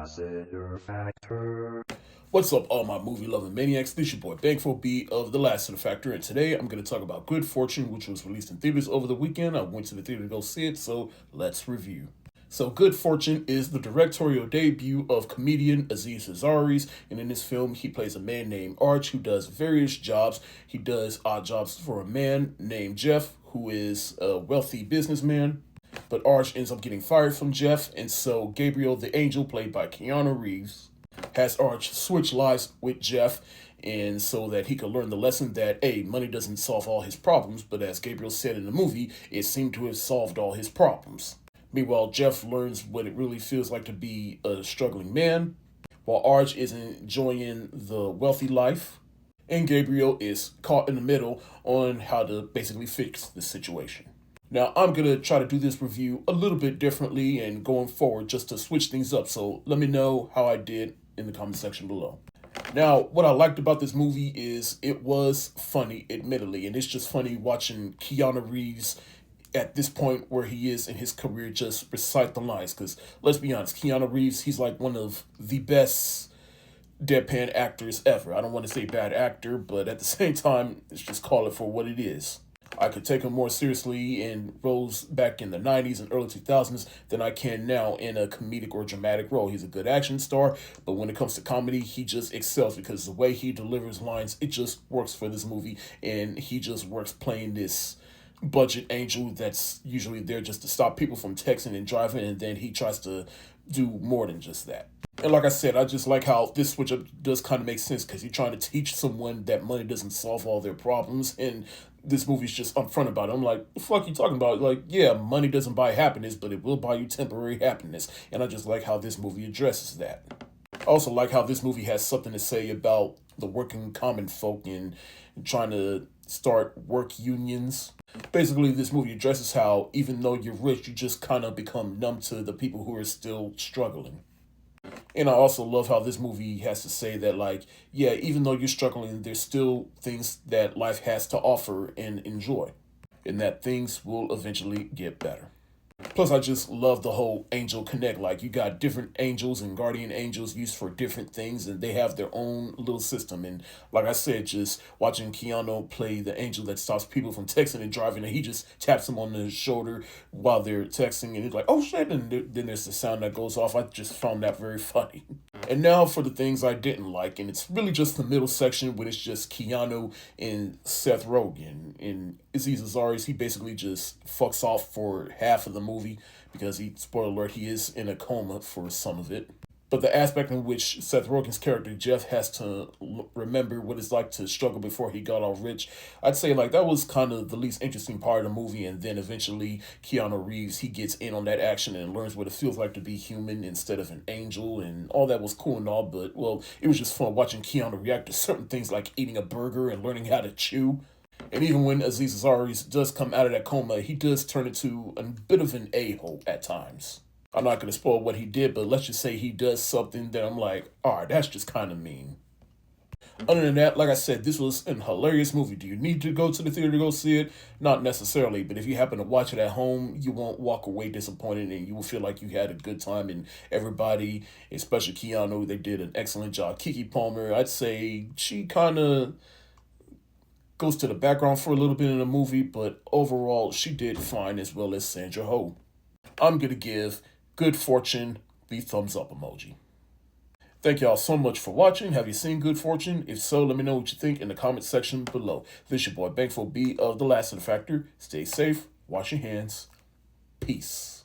Lassiter Factor. What's up, all my movie-loving maniacs? This your boy Bankful B of the Lassiter Factor, and today I'm going to talk about Good Fortune, which was released in theaters over the weekend. I went to the theater to go see it, so let's review. So, Good Fortune is the directorial debut of comedian Aziz Ansari's, and in this film, he plays a man named Arch who does various jobs. He does odd jobs for a man named Jeff, who is a wealthy businessman. But Arch ends up getting fired from Jeff, and so Gabriel the Angel, played by Keanu Reeves, has Arch switch lives with Jeff, and so that he could learn the lesson that, A, money doesn't solve all his problems, but as Gabriel said in the movie, it seemed to have solved all his problems. Meanwhile, Jeff learns what it really feels like to be a struggling man, while Arch is enjoying the wealthy life, and Gabriel is caught in the middle on how to basically fix the situation. Now, I'm going to try to do this review a little bit differently and going forward just to switch things up, so let me know how I did in the comment section below. Now, what I liked about this movie is it was funny, admittedly, and it's just funny watching Keanu Reeves at this point where he is in his career just recite the lines, because let's be honest, Keanu Reeves, he's like one of the best deadpan actors ever. I don't want to say bad actor, but at the same time, let's just call it for what it is. I could take him more seriously in roles back in the 90s and early 2000s than I can now in a comedic or dramatic role. He's a good action star, but when it comes to comedy, he just excels because the way he delivers lines, it just works for this movie, and he just works playing this budget angel that's usually there just to stop people from texting and driving, and then he tries to do more than just that. And like I said, I just like how this switch up does kind of make sense because you're trying to teach someone that money doesn't solve all their problems, and this movie's just upfront about it. I'm like, the fuck you talking about? Like, yeah, money doesn't buy happiness, but it will buy you temporary happiness. And I just like how this movie addresses that. I also like how this movie has something to say about the working common folk and trying to start work unions. Basically, this movie addresses how even though you're rich, you just kind of become numb to the people who are still struggling. And I also love how this movie has to say that, like, yeah, even though you're struggling, there's still things that life has to offer and enjoy, and that things will eventually get better. Plus, I just love the whole angel connect. Like, you got different angels and guardian angels used for different things, and they have their own little system. And like I said, just watching Keanu play the angel that stops people from texting and driving, and he just taps them on the shoulder while they're texting, and he's like, oh shit, and then there's the sound that goes off. I just found that very funny. And now for the things I didn't like, and it's really just the middle section when it's just Keanu and Seth Rogen. And Aziz Ansari's, he basically just fucks off for half of the movie because spoiler alert, he is in a coma for some of it. But the aspect in which Seth Rogen's character, Jeff, has to remember what it's like to struggle before he got all rich, I'd say like that was kind of the least interesting part of the movie. And then eventually Keanu Reeves, he gets in on that action and learns what it feels like to be human instead of an angel. And all that was cool and all, but well, it was just fun watching Keanu react to certain things like eating a burger and learning how to chew. And even when Aziz Ansari does come out of that coma, he does turn into a bit of an a-hole at times. I'm not going to spoil what he did, but let's just say he does something that I'm like, all right, that's just kind of mean. Other than that, like I said, this was an hilarious movie. Do you need to go to the theater to go see it? Not necessarily, but if you happen to watch it at home, you won't walk away disappointed and you will feel like you had a good time. And everybody, especially Keanu, they did an excellent job. Keke Palmer, I'd say she kind of goes to the background for a little bit in the movie, but overall, she did fine, as well as Sandra Ho. I'm going to give Good Fortune the thumbs up emoji. Thank y'all so much for watching. Have you seen Good Fortune? If so, let me know what you think in the comment section below. This your boy Bankful B of the Lassiter Factor. Stay safe, wash your hands. Peace.